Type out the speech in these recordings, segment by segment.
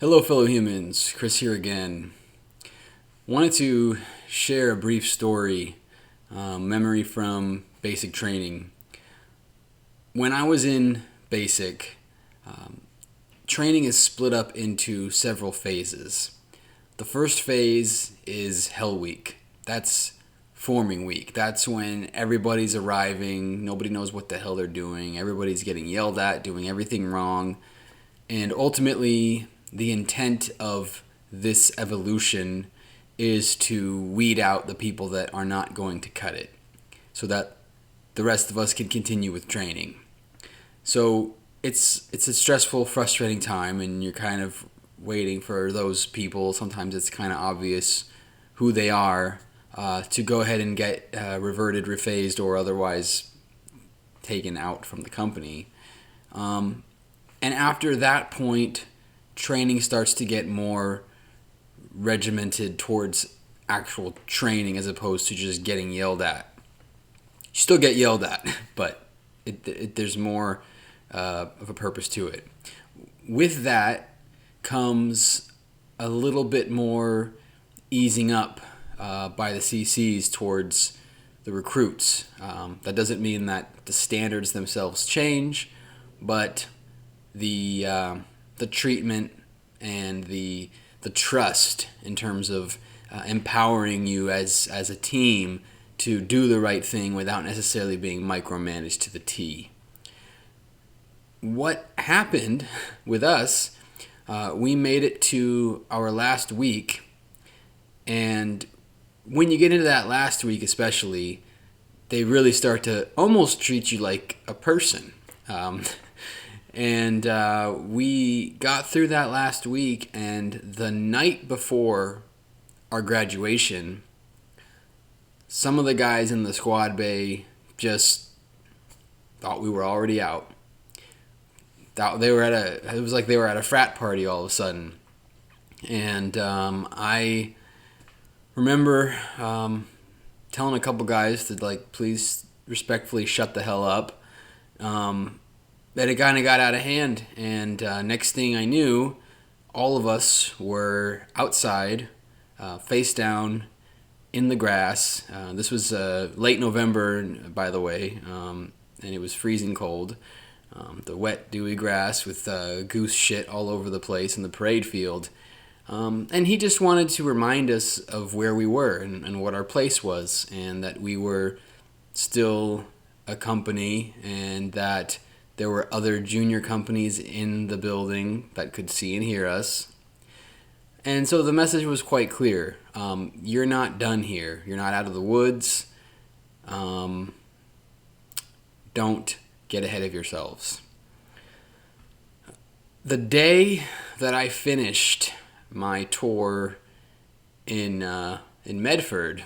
Hello, fellow humans. Chris here again. Wanted to share a brief story, memory from basic training. When I was in basic, training is split up into several phases. The first phase is Hell Week. That's forming week. That's when everybody's arriving, nobody knows what the hell they're doing, everybody's getting yelled at, doing everything wrong, and ultimately the intent of this evolution is to weed out the people that are not going to cut it so that the rest of us can continue with training. So it's a stressful, frustrating time, and you're kind of waiting for those people. Sometimes it's kind of obvious who they are to go ahead and get reverted, rephased, or otherwise taken out from the company. And after that point, training starts to get more regimented towards actual training as opposed to just getting yelled at. You still get yelled at, but there's more of a purpose to it. With that comes a little bit more easing up by the CCs towards the recruits. That doesn't mean that the standards themselves change, but the treatment and the trust in terms of empowering you as a team to do the right thing without necessarily being micromanaged to the T. What happened with us, we made it to our last week, and when you get into that last week especially, they really start to almost treat you like a person. And we got through that last week, and the night before our graduation, some of the guys in the squad bay just thought we were already out. Thought they were it was like they were at a frat party all of a sudden. And I remember telling a couple guys to please respectfully shut the hell up. That it kind of got out of hand, and next thing I knew, all of us were outside, face down, in the grass. This was late November, by the way, and it was freezing cold. The wet, dewy grass with goose shit all over the place in the parade field. And he just wanted to remind us of where we were and what our place was, and that we were still a company, and that there were other junior companies in the building that could see and hear us. And so the message was quite clear. You're not done here. You're not out of the woods. Don't get ahead of yourselves. The day that I finished my tour in Medford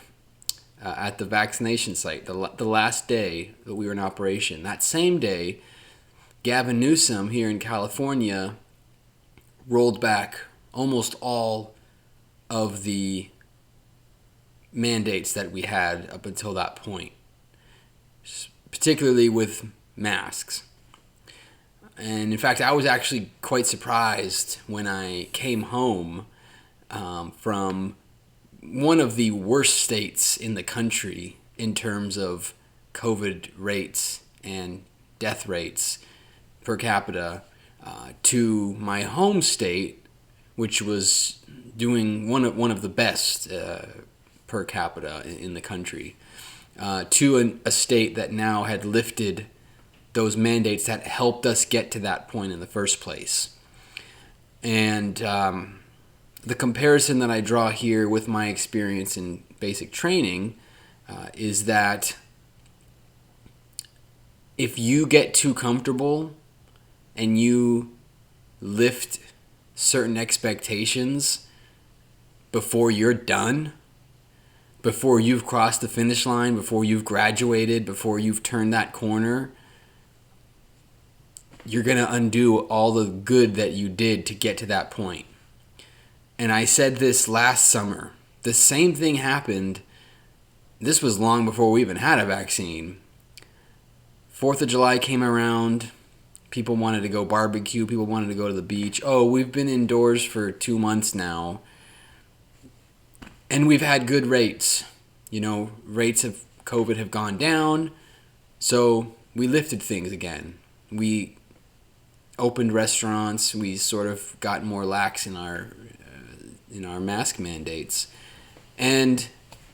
at the vaccination site, the last day that we were in operation, that same day, Gavin Newsom here in California rolled back almost all of the mandates that we had up until that point, particularly with masks. And in fact, I was actually quite surprised when I came home from one of the worst states in the country in terms of COVID rates and death rates per capita, to my home state, which was doing one of the best per capita in the country, to a state that now had lifted those mandates that helped us get to that point in the first place. And the comparison that I draw here with my experience in basic training is that if you get too comfortable and you lift certain expectations before you're done, before you've crossed the finish line, before you've graduated, before you've turned that corner, you're going to undo all the good that you did to get to that point. And I said this last summer. The same thing happened. This was long before we even had a vaccine. 4th of July came around. People wanted to go barbecue. People wanted to go to the beach. Oh, we've been indoors for 2 months now, and we've had good rates. Rates of COVID have gone down, so we lifted things again. We opened restaurants. We sort of got more lax in our mask mandates, and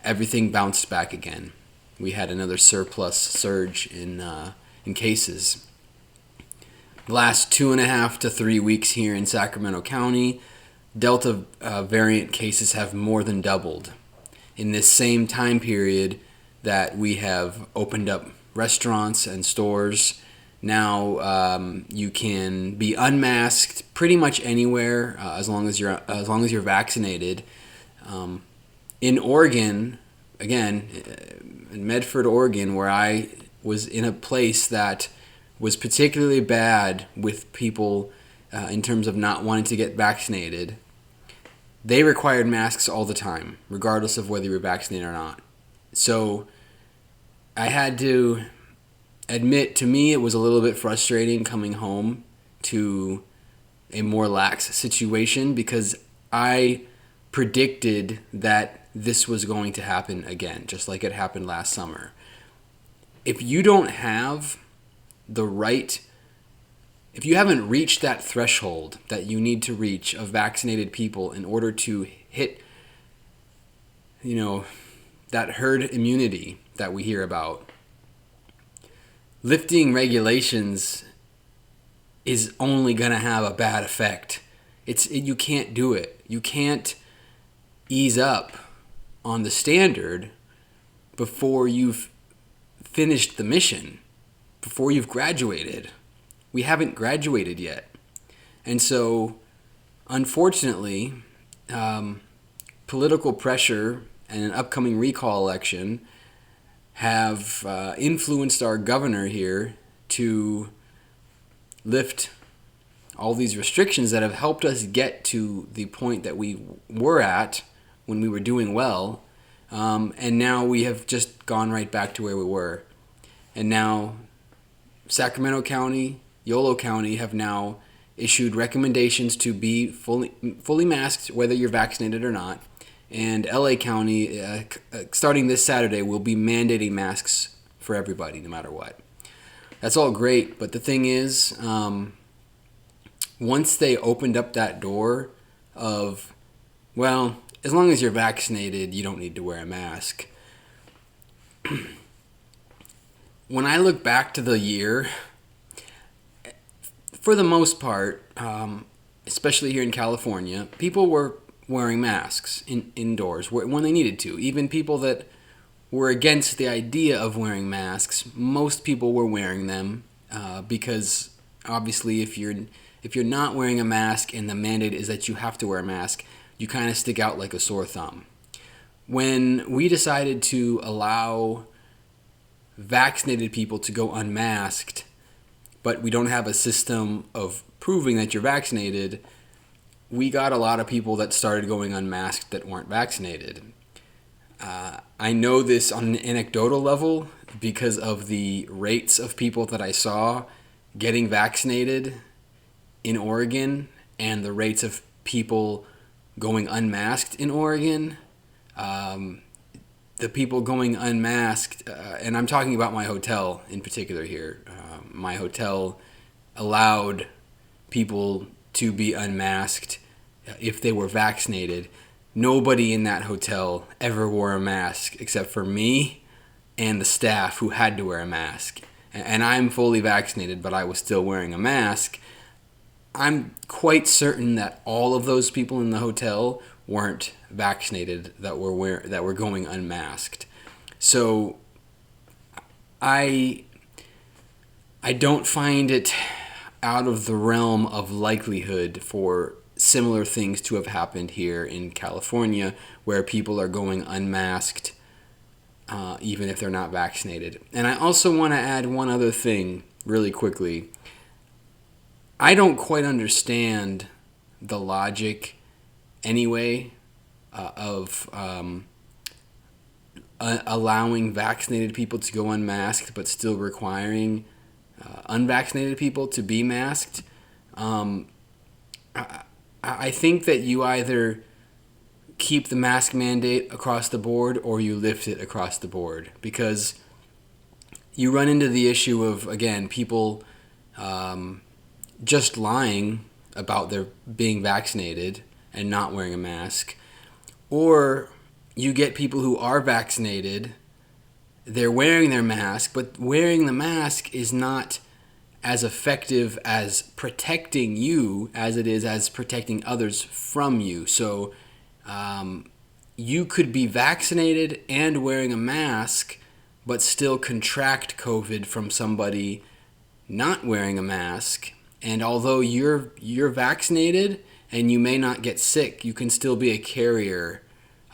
everything bounced back again. We had another surge in cases. The last 2.5 to 3 weeks here in Sacramento County, Delta variant cases have more than doubled. In this same time period that we have opened up restaurants and stores, now you can be unmasked pretty much anywhere as long as you're vaccinated. In Oregon, again, in Medford, Oregon, where I was in a place that was particularly bad with people in terms of not wanting to get vaccinated, they required masks all the time, regardless of whether you were vaccinated or not. So I had to admit, to me, it was a little bit frustrating coming home to a more lax situation because I predicted that this was going to happen again, just like it happened last summer. If you don't have if you haven't reached that threshold that you need to reach of vaccinated people in order to hit, that herd immunity that we hear about, lifting regulations is only going to have a bad effect. You can't do it. You can't ease up on the standard before you've finished the mission, before you've graduated. We haven't graduated yet. And so, unfortunately, political pressure and an upcoming recall election have influenced our governor here to lift all these restrictions that have helped us get to the point that we were at when we were doing well. And now we have just gone right back to where we were. And now Sacramento County, Yolo County have now issued recommendations to be fully masked, whether you're vaccinated or not. And LA County, starting this Saturday, will be mandating masks for everybody, no matter what. That's all great, but the thing is, once they opened up that door of, well, as long as you're vaccinated, you don't need to wear a mask. When I look back to the year, for the most part, especially here in California, people were wearing masks indoors when they needed to. Even people that were against the idea of wearing masks, most people were wearing them because obviously if you're not wearing a mask and the mandate is that you have to wear a mask, you kind of stick out like a sore thumb. When we decided to allow vaccinated people to go unmasked, but we don't have a system of proving that you're vaccinated, we got a lot of people that started going unmasked that weren't vaccinated. I know this on an anecdotal level because of the rates of people that I saw getting vaccinated in Oregon and the rates of people going unmasked in Oregon. The people going unmasked, and I'm talking about my hotel in particular here. My hotel allowed people to be unmasked if they were vaccinated. Nobody in that hotel ever wore a mask except for me and the staff who had to wear a mask. And I'm fully vaccinated, but I was still wearing a mask. I'm quite certain that all of those people in the hotel weren't vaccinated that were going unmasked. So I don't find it out of the realm of likelihood for similar things to have happened here in California, where people are going unmasked even if they're not vaccinated. And I also want to add one other thing really quickly. I don't quite understand the logic anyway of allowing vaccinated people to go unmasked but still requiring unvaccinated people to be masked. I think that you either keep the mask mandate across the board or you lift it across the board, because you run into the issue of, again, people just lying about their being vaccinated and not wearing a mask, or you get people who are vaccinated, they're wearing their mask, but wearing the mask is not as effective as protecting you as it is as protecting others from you. So you could be vaccinated and wearing a mask, but still contract COVID from somebody not wearing a mask. And although you're vaccinated and you may not get sick, you can still be a carrier,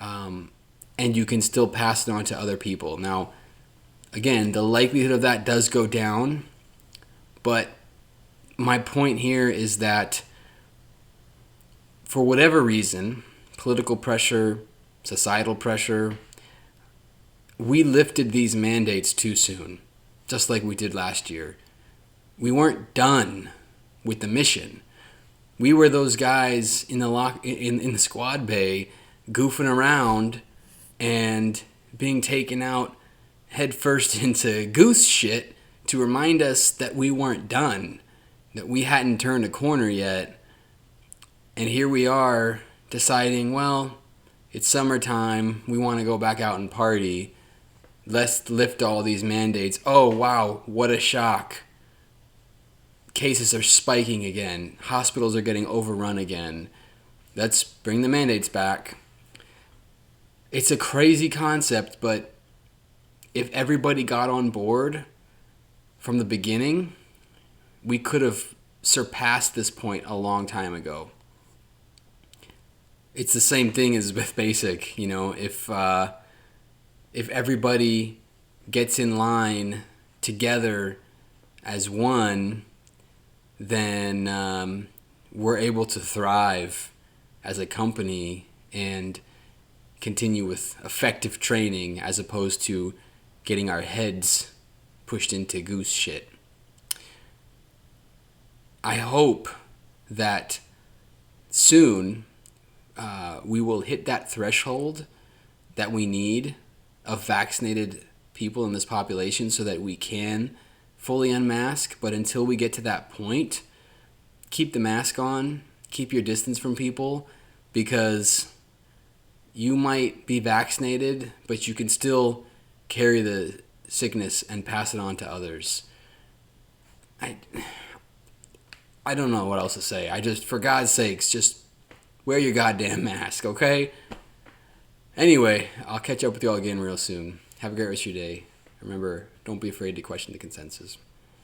and you can still pass it on to other people. Now, again, the likelihood of that does go down, but my point here is that for whatever reason, political pressure, societal pressure, we lifted these mandates too soon, just like we did last year. We weren't done with the mission. We were those guys in the squad bay goofing around and being taken out headfirst into Goose shit to remind us that we weren't done, that we hadn't turned a corner yet. And here we are deciding, well, it's summertime, we want to go back out and party. Let's lift all these mandates. Oh, wow, what a shock. Cases are spiking again. Hospitals are getting overrun again. Let's bring the mandates back. It's a crazy concept, but if everybody got on board from the beginning, we could have surpassed this point a long time ago. It's the same thing as with basic, if everybody gets in line together as one, then we're able to thrive as a company and continue with effective training as opposed to getting our heads pushed into Goose shit. I hope that soon we will hit that threshold that we need of vaccinated people in this population so that we can fully unmask. But until we get to that point, keep the mask on, keep your distance from people, because you might be vaccinated, but you can still carry the sickness and pass it on to others. I don't know what else to say. For God's sakes, just wear your goddamn mask, okay? Anyway, I'll catch up with y'all again real soon. Have a great rest of your day. Remember, don't be afraid to question the consensus.